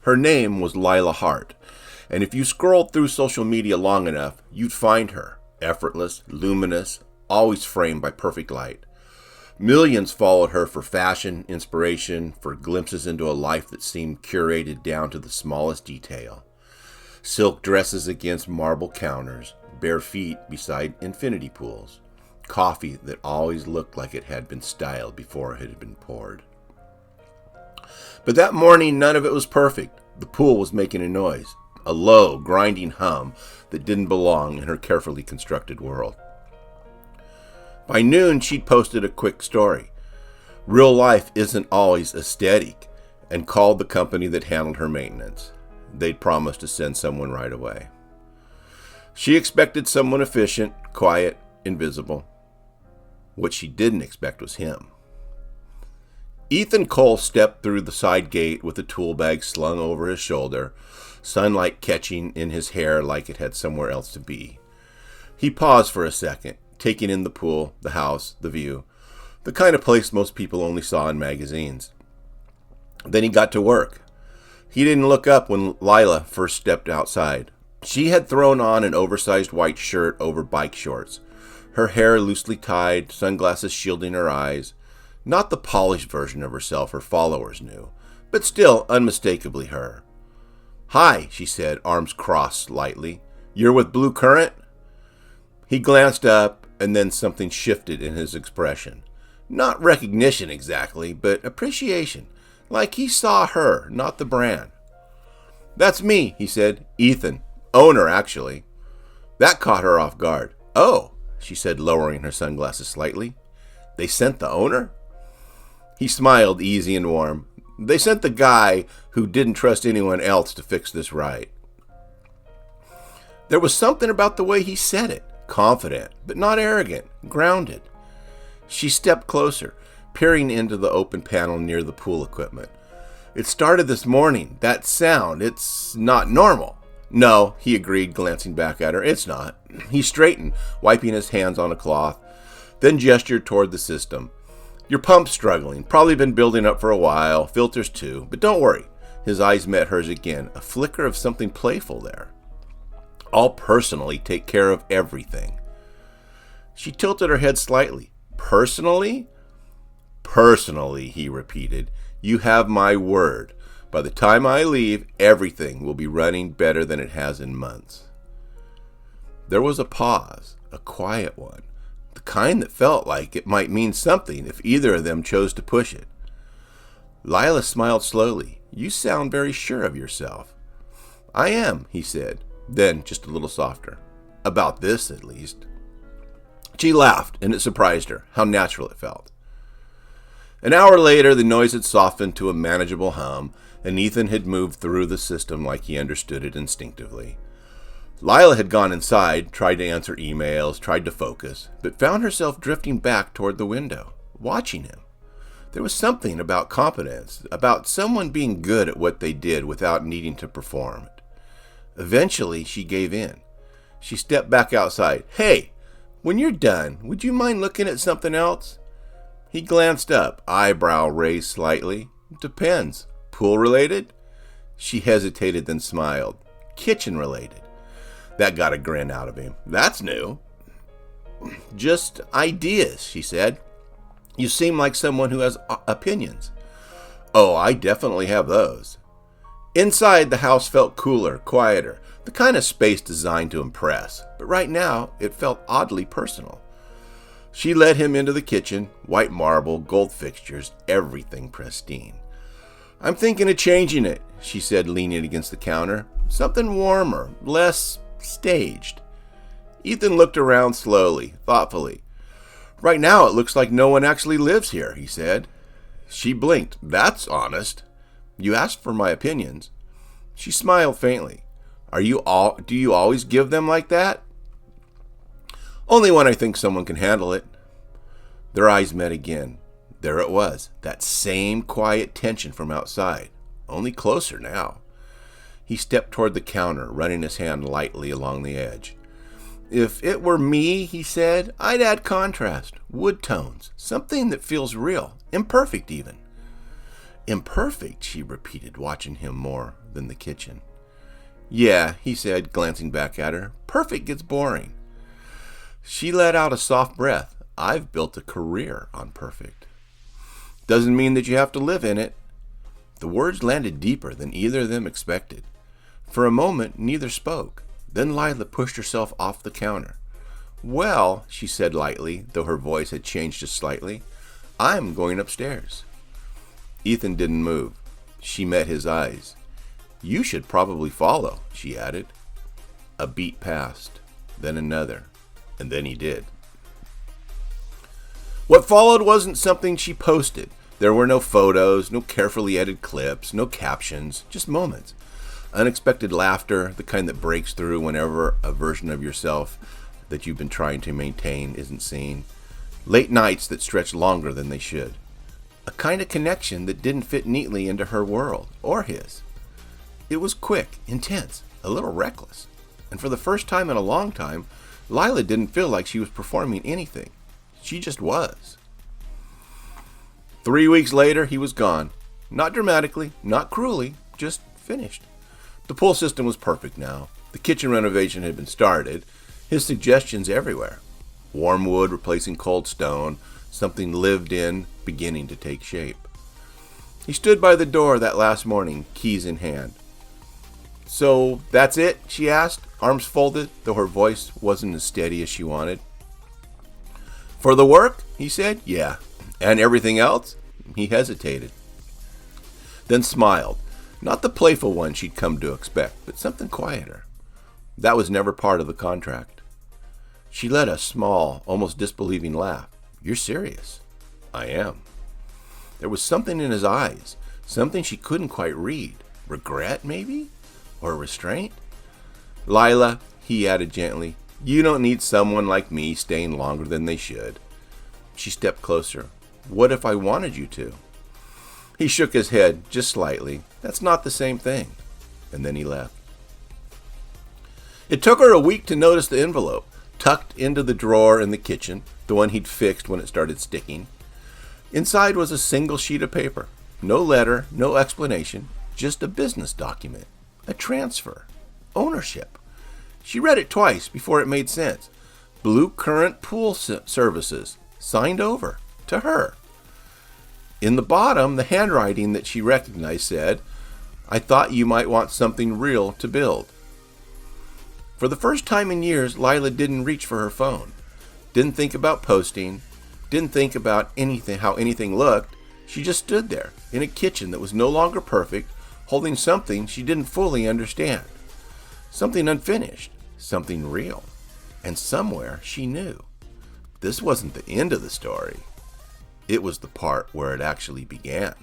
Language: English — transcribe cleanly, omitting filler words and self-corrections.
Her name was Lila Hart, and if you scrolled through social media long enough, you'd find her, effortless, luminous, always framed by perfect light. Millions followed her for fashion, inspiration, for glimpses into a life that seemed curated down to the smallest detail. Silk dresses against marble counters, bare feet beside infinity pools, coffee that always looked like it had been styled before it had been poured. But that morning, none of it was perfect. The pool was making a noise, a low, grinding hum that didn't belong in her carefully constructed world. By noon, she'd posted a quick story. Real life isn't always aesthetic, and called the company that handled her maintenance. They'd promised to send someone right away. She expected someone efficient, quiet, invisible. What she didn't expect was him. Ethan Cole stepped through the side gate with a tool bag slung over his shoulder, sunlight catching in his hair like it had somewhere else to be. He paused for a second, taking in the pool, the house, the view, the kind of place most people only saw in magazines. Then he got to work. He didn't look up when Lila first stepped outside. She had thrown on an oversized white shirt over bike shorts, her hair loosely tied, sunglasses shielding her eyes. Not the polished version of herself her followers knew, but still unmistakably her. "Hi," she said, arms crossed lightly. "You're with Blue Current?" He glanced up, and then something shifted in his expression. Not recognition exactly, but appreciation, like he saw her, not the brand. "That's me," he said. "Ethan. Owner, actually." That caught her off guard. "Oh," she said, lowering her sunglasses slightly. "They sent the owner?" He smiled, easy and warm. "They sent the guy who didn't trust anyone else to fix this right." There was something about the way he said it, confident, but not arrogant, grounded. She stepped closer, peering into the open panel near the pool equipment. "It started this morning. That sound, it's not normal." "No," he agreed, glancing back at her. "It's not." He straightened, wiping his hands on a cloth, then gestured toward the system. "Your pump's struggling. Probably been building up for a while. Filters too. But don't worry." His eyes met hers again, a flicker of something playful there. "I'll personally take care of everything." She tilted her head slightly. "Personally?" "Personally," he repeated. "You have my word. By the time I leave, everything will be running better than it has in months." There was a pause, a quiet one, the kind that felt like it might mean something if either of them chose to push it. Lila smiled slowly. "You sound very sure of yourself." "I am," he said, then just a little softer. "About this, at least." She laughed, and it surprised her how natural it felt. An hour later, the noise had softened to a manageable hum, and Ethan had moved through the system like he understood it instinctively. Lila had gone inside, tried to answer emails, tried to focus, but found herself drifting back toward the window, watching him. There was something about competence, about someone being good at what they did without needing to perform it. Eventually, she gave in. She stepped back outside. "Hey, when you're done, would you mind looking at something else?" He glanced up, eyebrow raised slightly. "Depends. Pool-related?" She hesitated, then smiled. "Kitchen-related." That got a grin out of him. "That's new." "Just ideas," she said. "You seem like someone who has opinions." "Oh, I definitely have those." Inside, the house felt cooler, quieter, the kind of space designed to impress. But right now, it felt oddly personal. She led him into the kitchen, white marble, gold fixtures, everything pristine. "I'm thinking of changing it," she said, leaning against the counter. "Something warmer, less staged." Ethan looked around slowly, thoughtfully. "Right now it looks like no one actually lives here," he said. She blinked. "That's honest." "You asked for my opinions." She smiled faintly. Do you always give them like that?" "Only when I think someone can handle it." Their eyes met again. There it was, that same quiet tension from outside, only closer now. He stepped toward the counter, running his hand lightly along the edge. "If it were me," he said, "I'd add contrast, wood tones, something that feels real, imperfect even." Imperfect, she repeated, watching him more than the kitchen. Yeah, he said, glancing back at her. Perfect gets boring. She let out a soft breath. I've built a career on perfect. Doesn't mean that you have to live in it. The words landed deeper than either of them expected. For a moment, neither spoke. Then Lila pushed herself off the counter. Well, she said lightly, though her voice had changed just slightly, I'm going upstairs. Ethan didn't move. She met his eyes. You should probably follow, she added. A beat passed, then another, and then he did. What followed wasn't something she posted. There were no photos, no carefully edited clips, no captions, just moments. Unexpected laughter, the kind that breaks through whenever a version of yourself that you've been trying to maintain isn't seen. Late nights that stretched longer than they should. A kind of connection that didn't fit neatly into her world, or his. It was quick, intense, a little reckless. And for the first time in a long time, Lila didn't feel like she was performing anything. She just was. 3 weeks later, he was gone. Not dramatically, not cruelly, just finished. The pool system was perfect now. The kitchen renovation had been started. His suggestions everywhere. Warm wood replacing cold stone, something lived in, beginning to take shape. He stood by the door that last morning, keys in hand. So, that's it? She asked, arms folded, though her voice wasn't as steady as she wanted. For the work? He said. Yeah. And everything else? He hesitated. Then smiled. Not the playful one she'd come to expect, but something quieter. That was never part of the contract. She let a small, almost disbelieving laugh. You're serious? I am. There was something in his eyes, something she couldn't quite read. Regret, maybe? Or restraint? Lila, he added gently, you don't need someone like me staying longer than they should. She stepped closer. What if I wanted you to? He shook his head, just slightly. That's not the same thing. And then he left. It took her a week to notice the envelope, tucked into the drawer in the kitchen, the one he'd fixed when it started sticking. Inside was a single sheet of paper. No letter, no explanation, just a business document. A transfer. Ownership. She read it twice before it made sense. Blue Current Pool Services. Signed over. To her. In the bottom, the handwriting that she recognized said, I thought you might want something real to build. For the first time in years, Lila didn't reach for her phone. Didn't think about posting. Didn't think about how anything looked. She just stood there, in a kitchen that was no longer perfect, holding something she didn't fully understand. Something unfinished. Something real. And somewhere she knew. This wasn't the end of the story. It was the part where it actually began.